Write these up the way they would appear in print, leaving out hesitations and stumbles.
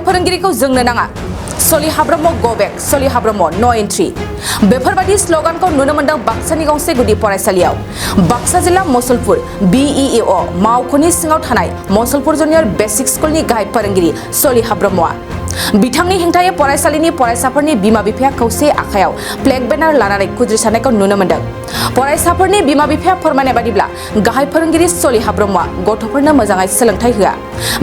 फोरोंगिरिखौ जोंनो नाङा सलि हाब्रमो गो bake सलि हाब्रमो no entry बेफोरबादि स्लोगानखौ नुनो मोनदों बाक्सानि गंसे गुदि फरायसालियाव बाक्सा जिल्ला मसलपुर BEEO मावख'नि सिङाव थानाय मसलपुर जुनियर बेसिक स्कुलनि गाहाय फोरोंगिरि सलि हाब्रमोआ बिथांनि हेंथायै फरायसालिनि फरायसाफोरनि बिमा बिफाया खौसे आखायाव फ्लेग बेनार लानानै खुद्रिसारनायखौ नुनो मोनदों फरायसाफोरनि बिमा बिफाया फोरमायनाय बादिब्ला गाहाय फोरोंगिरि सलि हाब्रमोआ गथ'फोरनो मोजाङै सोलोंथाइ होआ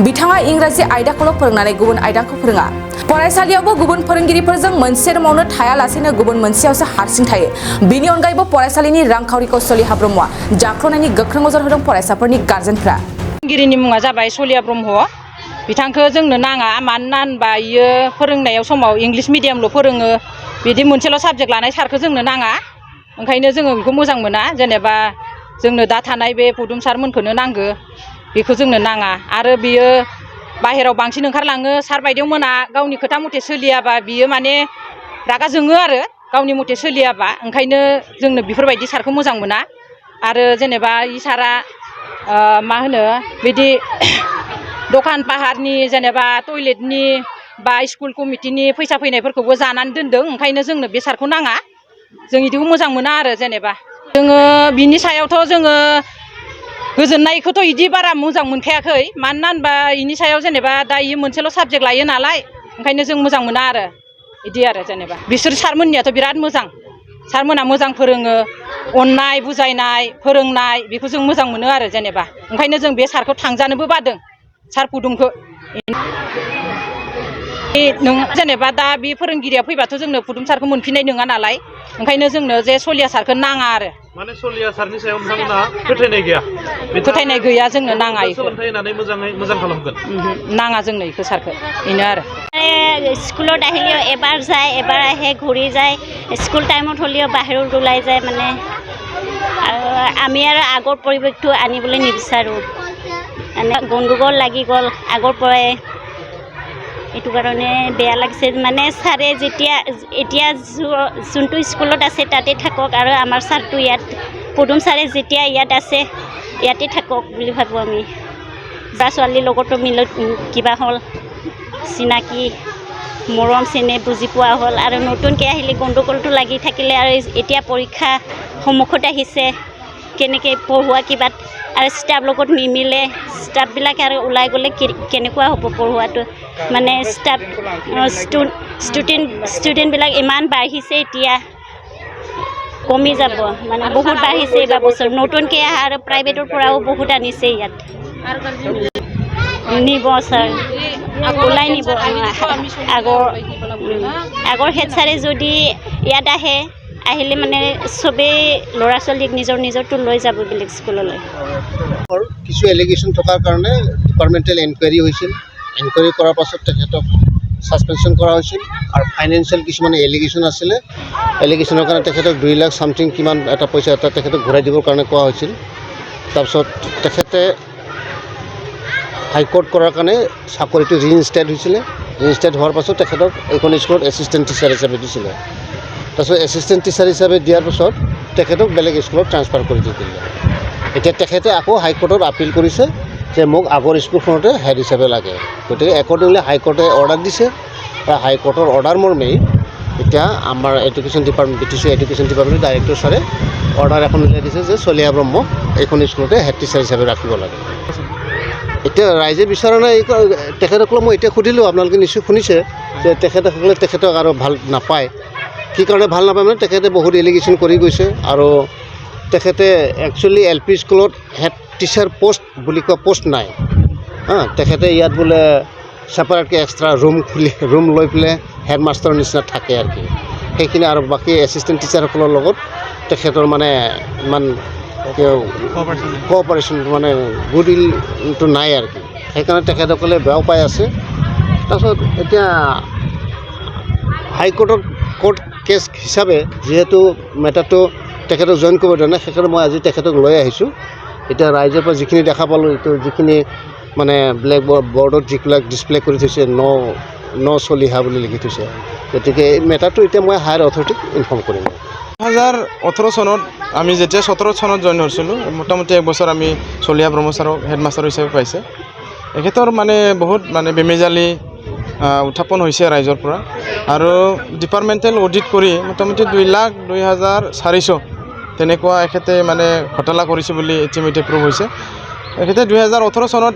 बिथाङा इंराजि आयदाखौल' फोरोंनानै गुबुन आयदाखौ फोरोङा फरायसालियावबो गुबुन फोरोंगिरिफोरजों मोनसे रुमावनो थायालासेनो गुबुन मोनसेयावसो हारसिं थायो बिनि अनगायैबो फरायसालिनि रांखावरिखौ सलि हाब्रमोआ जाख्ल'नायनि गोख्रों नोजोर होदों फरायसाफोरनि गार्जेनफ्रा फोरोंगिरिनि मुङा जाबाय सलिया ब्रह्म बिथांखौ जोंनो नाङा मानोना होनबा इयो फोरोंनायाव समाव इंलिश मिडियामल' फोरोङो बिदि मोनसेल' साबजेक्ट लानाय सारखौ जोंनो नाङा ओंखायनो जोङो बेखौ मोजां मोना जेनेबा जोंनो दा थानाय बे पुदुम सारमोनखौनो नांगौ बेखौ जोंनो नाङा आरो बियो बाहेराव बांसिन ओंखारलाङो सार बायदेव मोना गावनि खोथा मथे सोलियाबा बियो माने रागा जोङो आरो गावनि मथे सोलियाबा ओंखायनो जोंनो बेफोरबायदि सारखौ मोजां मोना आरो जेनेबा इ सारा मा होनो बिदि दखान पाहारनि जेनेबा टयलेटनि बा स्कुल कमिटिनि फैसा फैनायफोरखौबो जानानै दोनदों ओंखायनो जोंनो बे सारखौ नाङा जों इदिखौ मोजां मोना आरो जेनेबा जोङो बिनि सायावथ' जोङो गोजोननायखौथ' इदि बारा मोजां मोनखायाखै मानोना होनबा इनि सायाव जेनेबा दा इयो मोनसेल' साबजेक्ट लायो नालाय ओंखायनो जों मोजां मोना आरो इदि आरो जेनेबा बिसोर सारमोननियाथ' बिराद मोजां सारमोना मोजां फोरोङो अननाय बुजायनाय फोरोंनाय बेखौ जों मोजां मोनो आरो जेनेबा ओंखायनो जों बे सारखौ थांजानोबो बादों सार पुदुमखौ नों जेनेबा दा बे फोरोंगिरिया फैबाथ' जोंनो पुदुम सारखौ मोनफिननाय नङा नालाय ओंखायनो जोंनो जे सलिया सारखौ नाङा आरो माने सलिया सारनि सायाव नोंथांमोना फोथायनाय गैया फोथायनाय गैया जोंनो नाङा इखौ सोलोंथाइ होनानै मोजां खालामगोन नाङा जोंनो इखौ सारखौ बेनो आरो স্কুলত আহিলেও এবাৰ যায় এবাৰ আহে ঘূৰি যায় স্কুল টাইমত হ'লেও বাহিৰত ওলাই যায় মানে আমি আৰু আগৰ পৰিৱেশটো আনিবলৈ নিবিচাৰোঁ মানে গণ্ডগোল লাগি গ'ল আগৰ পৰাই এইটো কাৰণে বেয়া লাগিছে মানে ছাৰে যেতিয়া এতিয়া যোনটো স্কুলত আছে তাতে থাকক আৰু আমাৰ ছাৰটো ইয়াত পুদুম ছাৰে যেতিয়া ইয়াত আছে ইয়াতে থাকক বুলি ভাবোঁ আমি বা ছোৱালীৰ লগতো কিবা হ'ল চিনাকি মৰম চেনেহ বুজি পোৱা হ'ল আৰু নতুনকৈ আহিলে গণ্ডগোলটো লাগি থাকিলে আৰু এতিয়া পৰীক্ষা সন্মুখত আহিছে কেনেকৈ পঢ়োৱা কিবা আৰু ষ্টাফ লগত নিমিলে ষ্টাফবিলাক আৰু ওলাই গ'লে কেনেকুৱা হ'ব পঢ়োৱাটো মানে ষ্টাফ ষ্টুডেণ্টবিলাক ইমান বাঢ়িছে এতিয়া কমি যাব মানে বহুত বাঢ়িছে এইবাৰ বছৰ নতুনকৈ অহা আৰু প্ৰাইভেটৰ পৰাও বহুত আনিছে ইয়াত নিব ছাৰ ওলাই নিব আগৰ হেড ছাৰে যদি ইয়াত আহিলে মানে চবেই ল'ৰা ছোৱালীক নিজৰটো লৈ যাব বেলেগ স্কুললৈ কিছু এলিগেশ্যন থকাৰ কাৰণে ডিপাৰ্টমেণ্টেল এনকুৱাৰী হৈছিল এনকুৱাৰী কৰাৰ পাছত তেখেতক ছাছপেনশ্যন কৰা হৈছিল আৰু ফাইনেন্সিয়েল কিছুমান এলিগেশ্যন আছিলে এলিগেশ্যনৰ কাৰণে তেখেতক 2 লাখ ছামথিং কিমান এটা পইচা এটা তেখেতক ঘূৰাই দিবৰ কাৰণে কোৱা হৈছিল তাৰপিছত তেখেতে হাইকোৰ্ট কৰাৰ কাৰণে চাকৰিটো ৰিইনষ্টেট হৈছিলে ৰিইনষ্টেট হোৱাৰ পাছত তেখেতক এইখন স্কুলত এছিষ্টেণ্ট টিচাৰ হিচাপে দিছিলে তাৰপিছত এছিষ্টেণ্ট টিচাৰ হিচাপে দিয়াৰ পাছত তেখেতক বেলেগ স্কুলত ট্ৰান্সফাৰ কৰি দি দিলে এতিয়া তেখেতে আকৌ হাইকোৰ্টত আপিল কৰিছে যে মোক আগৰ স্কুলখনতে হেড হিচাপে লাগে গতিকে একৰ্ডিংলি হাইকোৰ্টে অৰ্ডাৰ দিছে আৰু হাইকোৰ্টৰ অৰ্ডাৰ মৰ্মেই এতিয়া আমাৰ এডুকেশ্যন ডিপাৰ্টমেণ্ট BTC এডুকেশ্যন ডিপাৰ্টমেণ্টৰ ডাইৰেক্টৰ ছাৰে অৰ্ডাৰ এখন উলিয়াই দিছে যে সলিয়া ব্ৰহ্মক এইখন স্কুলতে হেড টিচাৰ হিচাপে ৰাখিব লাগে এতিয়া ৰাইজে বিচৰা নাই তেখেতসকলক মই এতিয়া সুধিলোঁ আপোনালোকে নিশ্চয় শুনিছে যে তেখেতসকলে তেখেতক আৰু ভাল নাপায় কি কাৰণে ভাল নাপায় মানে তেখেতে বহুত এলিগেশ্যন কৰি গৈছে আৰু তেখেতে একচুৱেলি LP স্কুলত হেড টিচাৰ পোষ্ট বুলি কোৱা পোষ্ট নাই তেখেতে ইয়াত বোলে ছেপাৰেটকৈ এক্সট্ৰা ৰুম লৈ পেলাই হেডমাষ্টাৰৰ নিচিনা থাকে আৰু কি সেইখিনি আৰু বাকী এছিষ্টেণ্ট টিচাৰসকলৰ লগত তেখেতৰ মানে ইমান কোঅপাৰেশ্যন মানে গুড উইলটো নাই আৰু কি সেইকাৰণে তেখেতসকলে বেয়াও পাই আছে তাৰপিছত এতিয়া হাইকোৰ্টত কোৰ্ট কেছ হিচাপে যিহেতু মেটাৰটো তেখেতক জইন কৰিব দিয়া নাই সেইকাৰণে মই আজি তেখেতক লৈ আহিছোঁ এতিয়া ৰাইজৰ পৰা যিখিনি দেখা পালোঁ এইটো যিখিনি মানে ব্লেক বৰ্ডত যিবিলাক ডিছপ্লে কৰি থৈছে ন চলিহা বুলি লিখি থৈছে গতিকে এই মেটাৰটো এতিয়া মই হায়াৰ অথৰিটিক ইনফৰ্ম কৰিম 2018 চনত আমি যেতিয়া 17 চনত জইন হৈছিলোঁ মোটামুটি 1 বছৰ আমি সলিয়া ব্ৰহ্ম ছাৰক হেডমাষ্টাৰ হিচাপে পাইছে এখেতৰ মানে বহুত মানে বেমেজালি উত্থাপন হৈছে ৰাইজৰ পৰা আৰু ডিপাৰ্টমেণ্টেল অডিট কৰি মোটামুটি 2,02,400 তেনেকুৱা এখেতে মানে ঘোটালা কৰিছে বুলি ইতিমধ্যে প্ৰুভ হৈছে। এখেতে 2018 চনত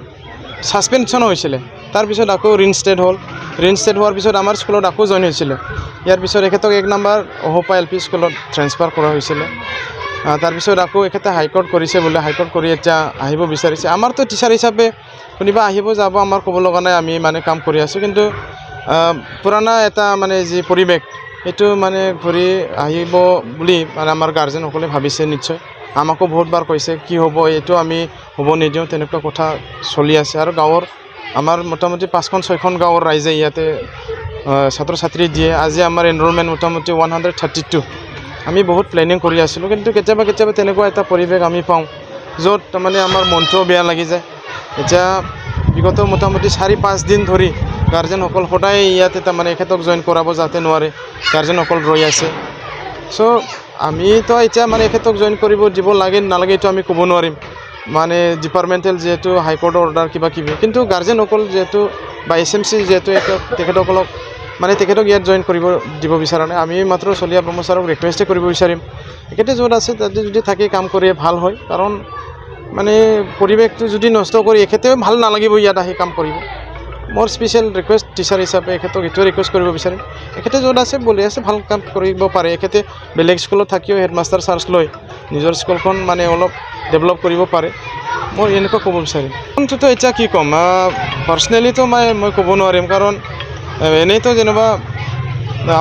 ছাছপেনশ্যন হৈছিলে, তাৰপিছত আকৌ ৰিইনষ্টেট হ'ল। ৰিইনষ্টেট হোৱাৰ পিছত আমাৰ স্কুলত আকৌ জইন হৈছিলে। ইয়াৰ পিছত এখেতক 1 নম্বৰ অহোপা LP স্কুলত ট্ৰেন্সফাৰ কৰা হৈছিলে। তাৰপিছত আকৌ এখেতে হাইকোৰ্ট কৰিছে বোলে, হাইকোৰ্ট কৰি এতিয়া আহিব বিচাৰিছে। আমাৰতো টিচাৰ হিচাপে কোনোবা আহিব যাব আমাৰ ক'ব লগা নাই, আমি মানে কাম কৰি আছোঁ। কিন্তু পুৰণা এটা মানে যি পৰিৱেশ সেইটো মানে ঘূৰি আহিব বুলি মানে আমাৰ গাৰ্জেনসকলে ভাবিছে নিশ্চয়। আমাকো বহুতবাৰ কৈছে কি হ'ব এইটো আমি হ'ব নিদিওঁ, তেনেকুৱা কথা চলি আছে। আৰু গাঁৱৰ আমাৰ মোটামুটি 5খন-6খন গাঁৱৰ ৰাইজে ইয়াতে ছাত্ৰ ছাত্ৰী দিয়ে। আজি আমাৰ এনৰলমেণ্ট মোটামুটি 132। আমি বহুত প্লেনিং কৰি আছিলোঁ, কিন্তু কেতিয়াবা তেনেকুৱা এটা পৰিৱেশ আমি পাওঁ য'ত তাৰমানে আমাৰ মনটোও বেয়া লাগি যায়। এতিয়া বিগত মোটামুটি 4-5 দিন ধৰি গাৰ্জেনসকল সদায় ইয়াতে তাৰমানে এখেতক জইন কৰাব যাতে নোৱাৰে, গাৰ্জেনসকল ৰৈ আছে। চ' আমিতো এতিয়া মানে এখেতক জইন কৰিব দিব লাগে নালাগে এইটো আমি ক'ব নোৱাৰিম, মানে ডিপাৰ্টমেণ্টেল যিহেতু হাইকোৰ্টৰ অৰ্ডাৰ কিবা-কিবি। কিন্তু গাৰ্জেনসকল যিহেতু বা SMC যিহেতু তেখেতসকলক মানে তেখেতক ইয়াত জইন কৰিব দিব বিচৰা নাই। আমি মাত্ৰ চলিহা ব্ৰহ্ম ছাৰক ৰিকুৱেষ্টে কৰিব বিচাৰিম, এখেতে য'ত আছে তাতে যদি থাকি কাম কৰি ভাল হয়। কাৰণ মানে পৰিৱেশটো যদি নষ্ট কৰি এখেতেও ভাল নালাগিব ইয়াত আহি কাম কৰিব। মোৰ স্পেচিয়েল ৰিকুৱেষ্ট টিচাৰ হিচাপে এখেতক এইটোৱে ৰিকুৱেষ্ট কৰিব বিচাৰিম, এখেতে য'ত আছে বলি আছে ভাল কাম কৰিব পাৰে। এখেতে বেলেগ স্কুলত থাকিও হেডমাষ্টাৰ চাৰ্জ লৈ নিজৰ স্কুলখন মানে অলপ ডেভেলপ কৰিব পাৰে, মই এনেকুৱা ক'ব বিচাৰিম। কোনটোতো এতিয়া কি ক'ম, পাৰ্চনেলিতো মই ক'ব নোৱাৰিম। কাৰণ এনেইতো যেনিবা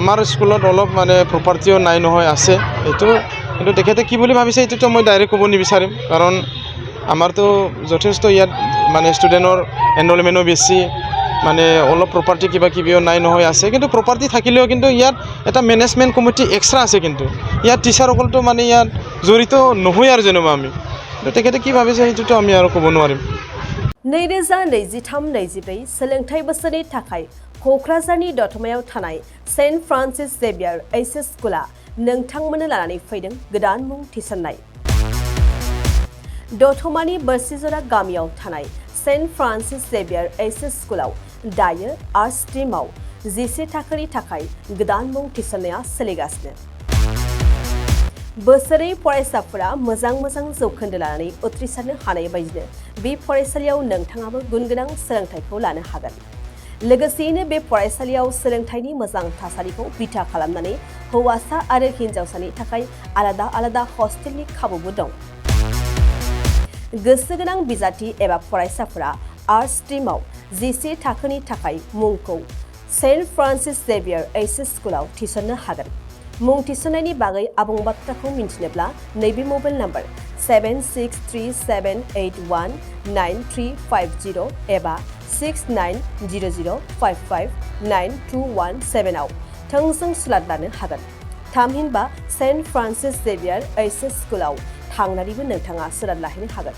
আমাৰ স্কুলত অলপ মানে প্ৰপাৰ্টিও নাই নহয়, আছে এইটো। কিন্তু তেখেতে কি বুলি ভাবিছে এইটোতো মই ডাইৰেক্ট ক'ব নিবিচাৰিম। কাৰণ আমাৰতো যথেষ্ট ইয়াত মানে ষ্টুডেণ্টৰ এনৰলমেণ্টো বেছি, মানে অলপ প্ৰপাৰ্টি কিবা-কিবিও নাই নহয়, আছে। কিন্তু প্ৰপাৰ্টি থাকিলেও কিন্তু ইয়াত এটা মেনেজমেণ্ট কমিটি এক্সট্ৰা আছে। কিন্তু ইয়াত টিচাৰসকলতো মানে ইয়াত জড়িত নহয় আৰু যেনিবা আমি, তেখেতে কি ভাবিছে সেইটোতো আমি আৰু ক'ব নোৱাৰিম। 2023-24 सोलोंथाइ बोसोरनि थाखाय क'क्राझारनि दतमायाव थानाय सेन्ट फ्रान्सिस जेभियार HS स्कुला नोंथांमोननो लानानै फैदों गोदान मुं थिसननाय। दतमानि बोरसिजरा गामियाव थानाय सेन्ट फ्रान्सिस जेभियार HS स्कुलाव दायो आर्ट्स स्ट्रीमाव 11 थाखोनि थाखाय गोदान मुं थिसननाया सोलिगासिनो। बोसोरै फरायसाफोरा मोजां जौखोन्दो लानानै उथ्रिसारनो हानाय बायदिनो बे फरायसालियाव नोंथाङाबो गुनगोनां सोलोंथाइखौ लानो हागोन। लोगोसेयैनो बे फरायसालियाव सोलोंथाइनि मोजां थासारिखौ बिथा खालामनानै हौवासा आरो हिन्जावसानि थाखाय आलादा हस्टेलनि खाबुबो दं। गोसो गोनां बिजाथि एबा फरायसाफोरा आर्ट्स स्ट्रीमाव 11 थाखोनि थाखाय मुंखौ सेन्ट फ्रान्सिस जेभियार HS स्कुलाव थिसननो हागोन। मुं थिसननायनि बागै आबुं बाथ्राखौ मिन्थिनोब्ला नैबे मबाइल नम्बर 7637819350 एबा 6900559217 आव थोंजों सुलाद लानो हागोन। थामहिनबा सेन्ट फ्रान्सिस जेभियार HS स्कुलाव थांनानैबो नोंथाङा सुलाद लाहैनो हागोन।